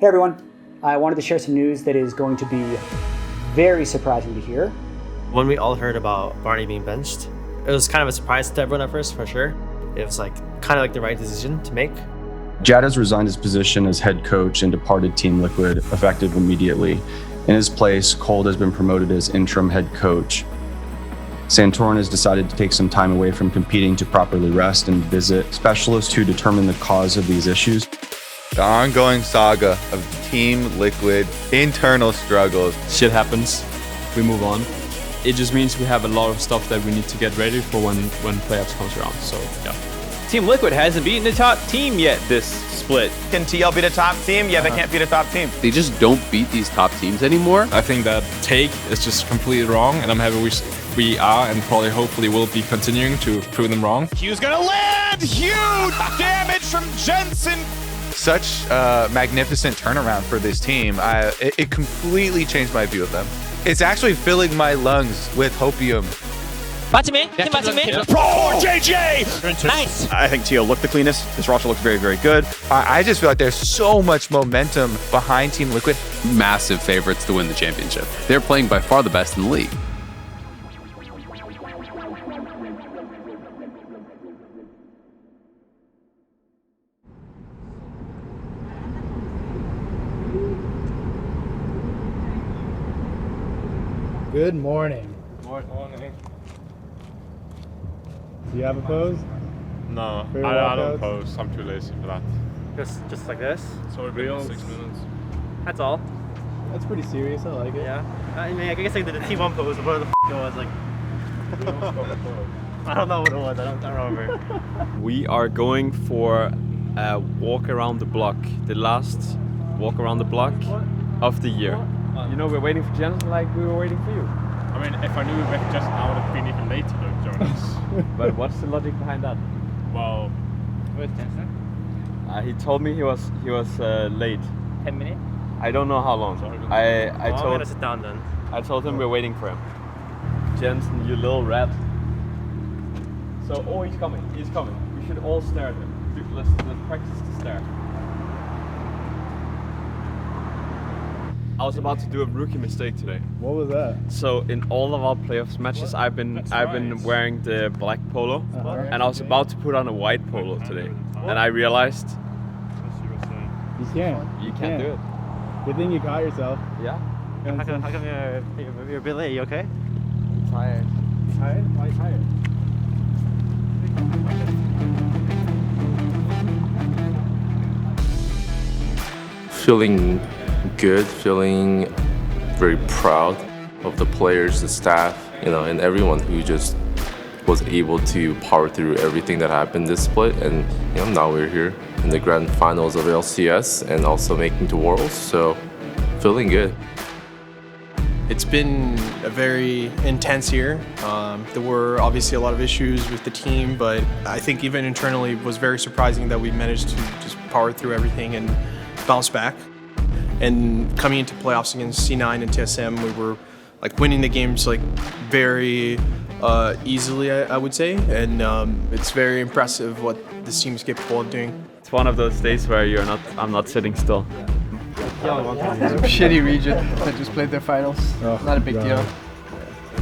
Hey everyone, I wanted to share some news that is going to be very surprising to hear. When we all heard about Barney being benched, it was kind of a surprise to everyone at first, for sure. It was kind of the right decision to make. Jad has resigned his position as head coach and departed Team Liquid, effective immediately. In his place, Cold has been promoted as interim head coach. Santorin has decided to take some time away from competing to properly rest and visit specialists who determine the cause of these issues. The ongoing saga of Team Liquid internal struggles. Shit happens, we move on. It just means we have a lot of stuff that we need to get ready for when playoffs comes around, so yeah. Team Liquid hasn't beaten the top team yet this split. Can TL be the top team? Yeah, they can't be the top team. They just don't beat these top teams anymore. I think that take is just completely wrong, and I'm happy we are and probably hopefully will be continuing to prove them wrong. Q's gonna land! Huge damage from Jensen! Such a magnificent turnaround for this team. It completely changed my view of them. It's actually filling my lungs with hopium. Pro JJ! Nice! I think TL looked the cleanest. This roster looks very, very good. I just feel like there's so much momentum behind Team Liquid. Massive favorites to win the championship. They're playing by far the best in the league. Good morning. Morning. Do you have a pose? No, For your I don't workouts? pose. I'm too lazy for that. Just like this? So we're been 6 minutes. That's all. That's pretty serious. I like it. Yeah. I mean, I guess like the T1 pose, whatever the it was, like... I don't know what it was. I don't remember. We are going for a walk around the block, the last walk around the block of the year. You know, we're waiting for Jensen like we were waiting for you. I mean, if I knew Rick just now, I would have been even later to join us. But what's the logic behind that? Well, Where's Jensen? He told me he was late. 10 minutes? I don't know how long. I'm gonna sit down then. I told him we're waiting for him. Jensen, you little rat. So, oh, he's coming. He's coming. We should all stare at him. Dude, let's practice to stare. I was about to do a rookie mistake today. What was that? So in all of our playoffs matches, I've been wearing the black polo, and I was about to put on a white polo today, and I realized You can't. you can't do it. Good thing you caught yourself. Yeah. How come you're a bit late? You okay? I'm tired. Tired? Why are you tired? Feeling good, feeling very proud of the players, the staff, and everyone who just was able to power through everything that happened this split. And now we're here in the grand finals of LCS and also making the Worlds, so feeling good. It's been a very intense year. There were obviously a lot of issues with the team, but I think even internally it was very surprising that we managed to just power through everything and bounce back. And coming into playoffs against C9 and TSM, we were winning the games very easily, I would say. And it's very impressive what this team is capable of doing. It's one of those days where I'm not sitting still. Shitty region that just played their finals. Not a big deal.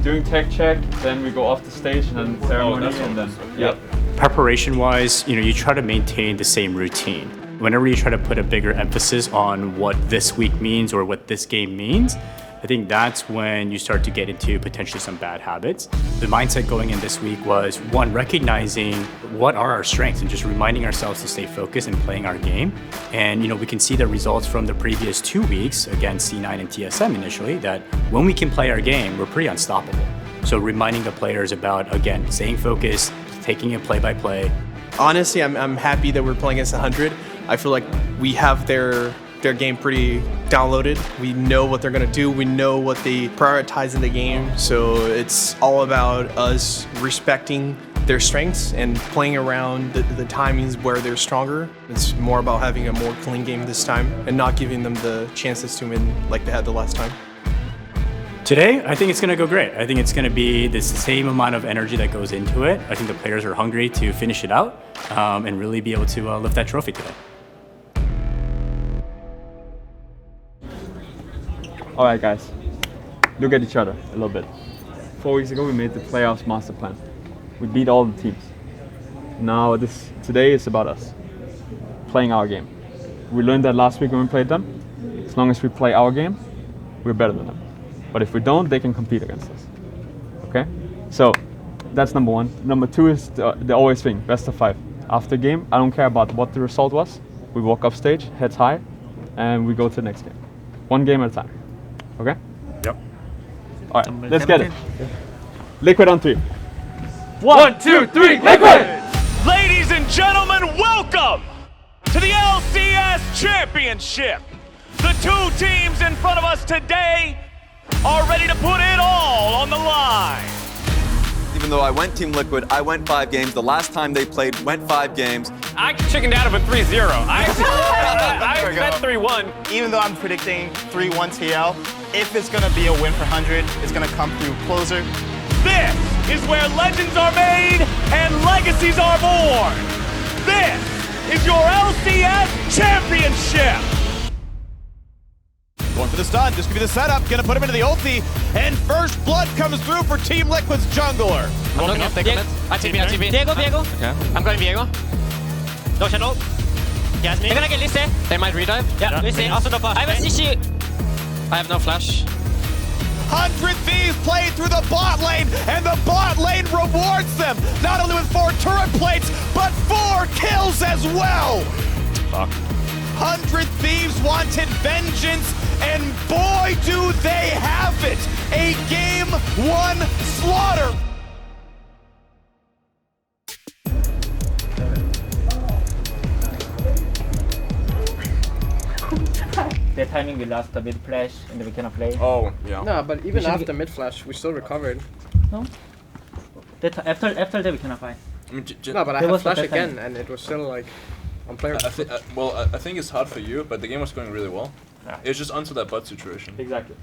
Doing tech check, then we go off the stage and then ceremony, and then yep. Preparation-wise, you try to maintain the same routine. Whenever you try to put a bigger emphasis on what this week means or what this game means, I think that's when you start to get into potentially some bad habits. The mindset going in this week was, one, recognizing what are our strengths and just reminding ourselves to stay focused and playing our game. And we can see the results from the previous 2 weeks against C9 and TSM initially, that when we can play our game, we're pretty unstoppable. So reminding the players about, again, staying focused, taking it play by play. Honestly, I'm happy that we're playing against 100. I feel like we have their game pretty downloaded. We know what they're gonna do. We know what they prioritize in the game. So it's all about us respecting their strengths and playing around the timings where they're stronger. It's more about having a more clean game this time and not giving them the chances to win like they had the last time. Today, I think it's gonna go great. I think it's gonna be the same amount of energy that goes into it. I think the players are hungry to finish it out and really be able to lift that trophy today. All right, guys, look at each other a little bit. 4 weeks ago, we made the playoffs master plan. We beat all the teams. Now today is about us playing our game. We learned that last week when we played them. As long as we play our game, we're better than them. But if we don't, they can compete against us. Okay? So that's number one. Number two is the always thing, best of 5. After game, I don't care about what the result was. We walk up stage, heads high, and we go to the next game. One game at a time. Okay? Yep. All right, let's get it. Liquid on 3. 1, 2, 3, Liquid! Ladies and gentlemen, welcome to the LCS Championship. The 2 teams in front of us today are ready to put it all on the line. Even though I went Team Liquid, I went 5 games. The last time they played, went 5 games. I chickened out of a 3-0. I bet 3-1. Even though I'm predicting 3-1 TL, if it's going to be a win for 100, it's going to come through closer. This is where legends are made and legacies are born. This is your LCS Championship. Going for the stun, this could be the setup, gonna put him into the ulti, and first blood comes through for Team Liquid's jungler. I'm looking at TP. Diego. Okay. I'm going Diego. No shadow. Yasmin. They're gonna get Lise. They might redive. Yeah, Lise. Also no flash. I have a Nishi. I have no flash. 100 Thieves play through the bot lane, and the bot lane rewards them, not only with 4 turret plates, but 4 kills as well. Fuck. 100 Thieves wanted vengeance, and boy do they have it! A game 1 slaughter! The timing we lost the mid flash and then we cannot play. Oh, yeah. No, but even after mid flash, we still recovered. No? After that we cannot fight. I mean, no, but I had flash again and it was still like unplayable. I think it's hard for you, but the game was going really well. Yeah. It's just onto that bot situation. Exactly.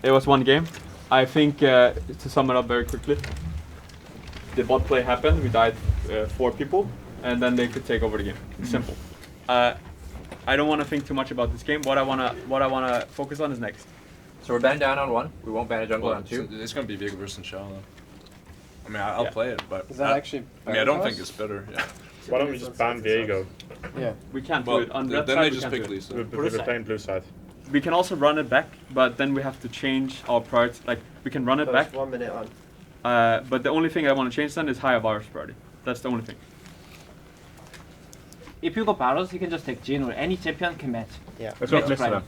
It was one game. I think to sum it up very quickly, the bot play happened. We died 4 people, and then they could take over the game. Simple. I don't want to think too much about this game. What I wanna focus on is next. So we're banned down on 1. We won't ban a jungle on 2. It's gonna be Viego versus Shala. I mean, I'll play it, but is that actually? I mean, I don't think it's better. Yeah. Why don't we just ban Viego? Yeah. We can't do it on red then side. they just pick Lisa. We're playing blue side. We can also run it back, but then we have to change our priority. Like we can run it back. 1 minute on. But the only thing I want to change then is higher virus priority. That's the only thing. If you go battles, you can just take Jhin or any champion can match. Yeah. Let's go Kalista.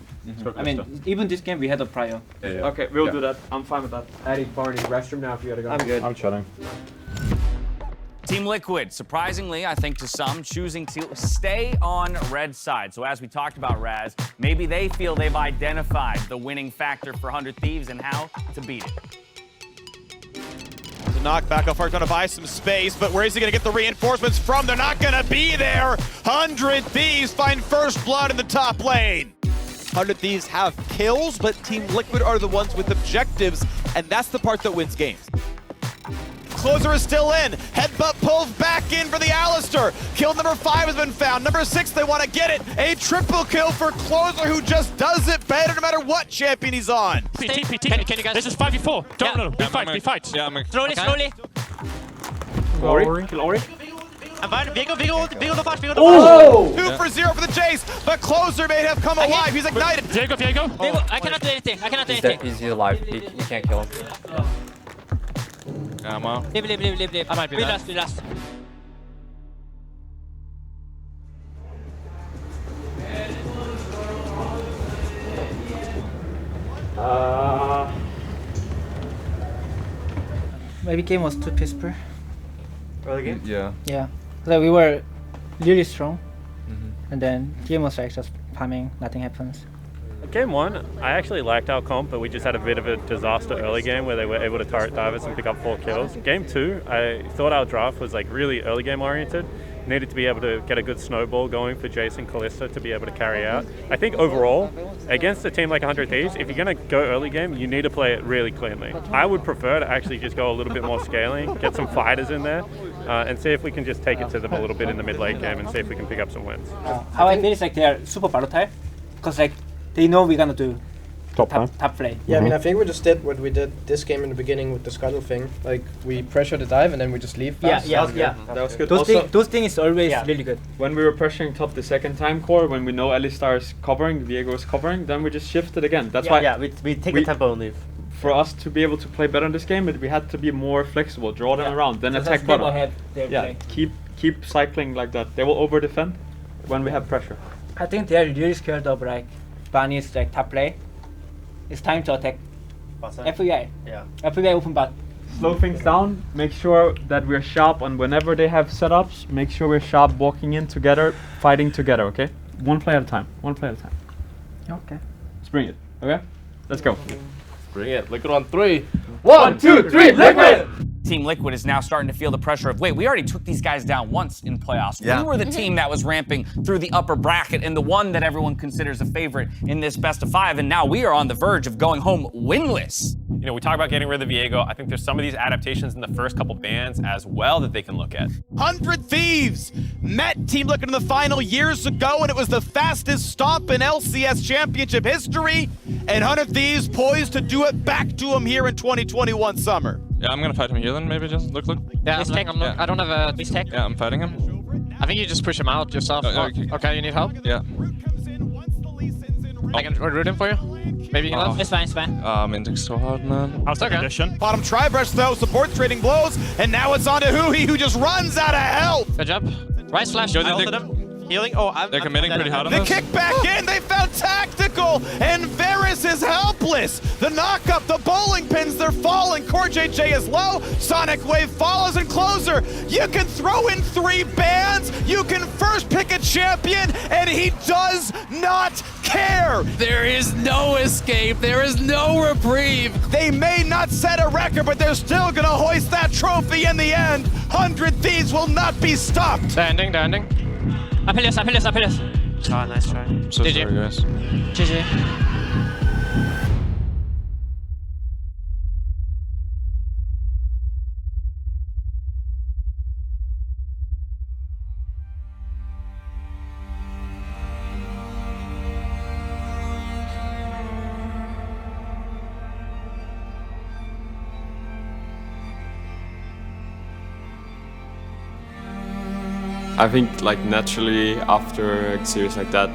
I mean, even this game we had a prior. Yeah. Okay, we'll do that. I'm fine with that. Addy, Barney, restroom now if you gotta go. I'm good. I'm chilling. Team Liquid, surprisingly, I think to some, choosing to stay on red side. So as we talked about, Raz, maybe they feel they've identified the winning factor for 100 Thieves and how to beat it. The knockback off Heart gonna buy some space, but where is he gonna get the reinforcements from? They're not gonna be there. 100 Thieves find first blood in the top lane. 100 Thieves have kills, but Team Liquid are the ones with objectives, and that's the part that wins games. Closer is still in. Headbutt pulls back in for the Alistair. Kill number 5 has been found. Number 6, they want to get it. A triple kill for Closer, who just does it better no matter what champion he's on. Can you guys? This is 5v4. Don't know. Big fight. Yeah, I'm Slowly. Ori, kill Ori. I'm fine. Viego the flash. Oh! 2 for 0 for the chase, but Closer may have come alive. He's ignited. Viego. I cannot do anything. He's alive. You can't kill him. Ammo. Leave. I might be last. Maybe game was too peaceful. Early game? Yeah. Yeah. So we were really strong. And then game was like just farming, nothing happens. Game 1, I actually liked our comp, but we just had a bit of a disaster early game where they were able to turret dive us and pick up 4 kills. Game 2, I thought our draft was like really early game oriented. Needed to be able to get a good snowball going for Jason Kalista to be able to carry out. I think overall, against a team like 100 Thieves, if you're going to go early game, you need to play it really cleanly. I would prefer to actually just go a little bit more scaling, get some fighters in there, and see if we can just take it to them a little bit in the mid late game and see if we can pick up some wins. How I feel is like they are super volatile, because like they know we're gonna do top play. Yeah, I mean, I think we just did what we did this game in the beginning with the scuttle thing. Like, we pressure the dive and then we just leave fast. Yeah. That was good. Those things is always really good. When we were pressuring top the second time core, when we know Alistar is covering, Viego is covering, then we just shifted again. That's why. Yeah, we take the tempo and leave. For us to be able to play better in this game, we had to be more flexible, draw them around, then attack bottom. Keep cycling like that. They will over defend when we have pressure. I think they are really scared of like Barney's like top play. It's time to attack. FPI. Yeah. FPI open bot. Slow things down. Make sure that we're sharp on whenever they have setups. Make sure we're sharp walking in together, fighting together. Okay. One play at a time. Okay. Let's bring it. Okay. Let's go. Bring it. Liquid on 3. 1, 2, 3, Liquid! Team Liquid is now starting to feel the pressure of, wait, we already took these guys down once in playoffs. We were the team that was ramping through the upper bracket and the one that everyone considers a favorite in this best of 5, and now we are on the verge of going home winless. You know, we talk about getting rid of Viego. I think there's some of these adaptations in the first couple bans as well that they can look at. 100 Thieves met Team Liquid in the final years ago, and it was the fastest stomp in LCS Championship history. And 100 Thieves poised to do it back to them here in 2021 summer. Yeah, I'm gonna fight him here then, maybe just look. Yeah, I don't have a this tech. Yeah, I'm fighting him. I think you just push him out yourself. Okay, you need help? Yeah. I can root him for you. Maybe you can help? It's fine. Index so hard, man. How's that condition? Bottom tri-brush though, support trading blows, and now it's on to Hui, who just runs out of health. Good job. Right slash. I ulted him. Healing. They're committing pretty hard on the this. kick back in, they found Tactical, and Varus is helpless. The knock up, the bowling pins, they're falling. Core JJ is low, Sonic Wave follows, and Closer, you can throw in 3 bans, you can first pick a champion, and he does not care. There is no escape, there is no reprieve. They may not set a record, but they're still gonna hoist that trophy in the end. 100 Thieves will not be stopped. Landing. Apelius. Oh, nice try. I'm so sorry, guys. GG. I think like naturally after a series like that,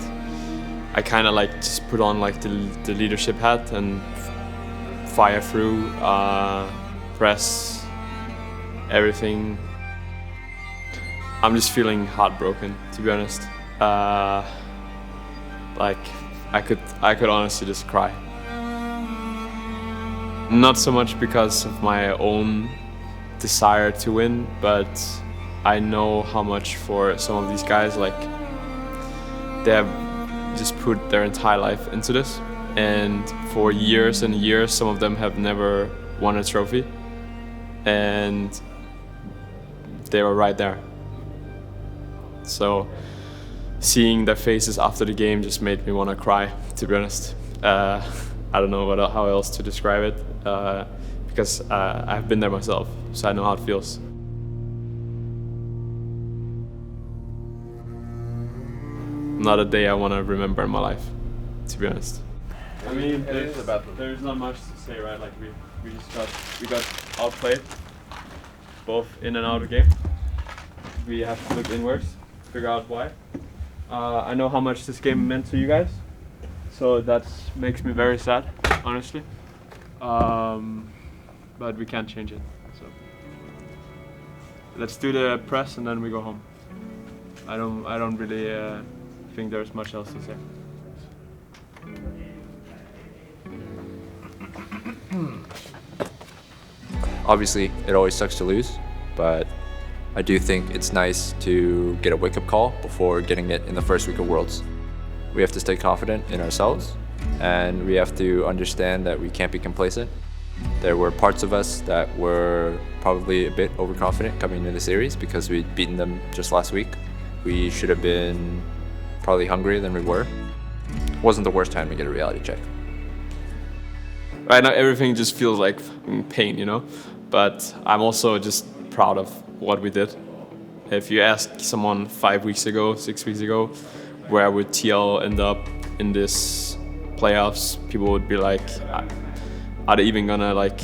I kind of like just put on like the leadership hat and fire through, press, everything. I'm just feeling heartbroken, to be honest. Like I could honestly just cry. Not so much because of my own desire to win, but I know how much for some of these guys, like they have just put their entire life into this, and for years and years some of them have never won a trophy, and they were right there. So seeing their faces after the game just made me want to cry, to be honest. I don't know how else to describe it, because I've been there myself, so I know how it feels. Not a day I want to remember in my life, to be honest. I mean, there's not much to say, right? Like we got outplayed, both in and out of the game. We have to look inwards, figure out why. I know how much this game meant to you guys, so that makes me very sad, honestly. But we can't change it. So let's do the press and then we go home. I don't really think there's much else to say. Obviously, it always sucks to lose, but I do think it's nice to get a wake-up call before getting it in the first week of Worlds. We have to stay confident in ourselves, and we have to understand that we can't be complacent. There were parts of us that were probably a bit overconfident coming into the series because we'd beaten them just last week. We should have been probably hungrier than we were. Wasn't the worst time to get a reality check. Right now everything just feels like pain, you know? But I'm also just proud of what we did. If you ask someone 5 weeks ago, 6 weeks ago, where would TL end up in this playoffs, people would be like, are they even gonna like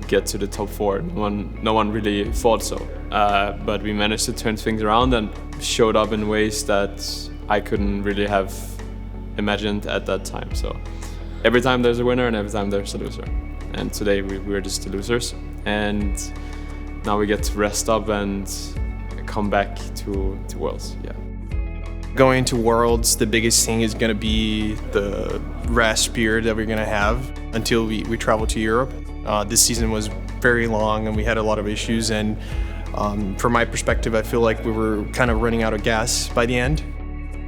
get to the top 4? No one really thought so. But we managed to turn things around and showed up in ways that I couldn't really have imagined at that time. So every time there's a winner and every time there's a loser. And today we were just the losers. And now we get to rest up and come back to Worlds. Yeah. Going to Worlds, the biggest thing is going to be the rest period that we're going to have until we travel to Europe. This season was very long and we had a lot of issues, and from my perspective, I feel like we were kind of running out of gas by the end.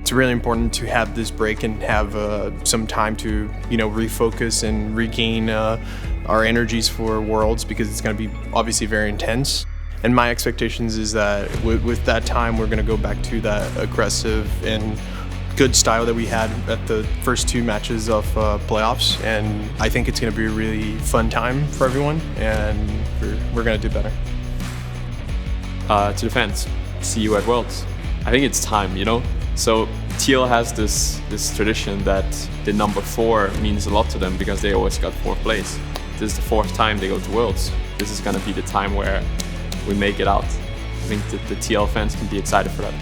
It's really important to have this break and have some time to, refocus and regain our energies for Worlds, because it's going to be obviously very intense. And my expectations is that with that time, we're going to go back to that aggressive and good style that we had at the first 2 matches of playoffs. And I think it's going to be a really fun time for everyone, and we're going to do better. To the fans, see you at Worlds. I think it's time, So TL has this tradition that the number 4 means a lot to them because they always got 4th place. This is the 4th time they go to Worlds. This is going to be the time where we make it out. I think that the TL fans can be excited for that.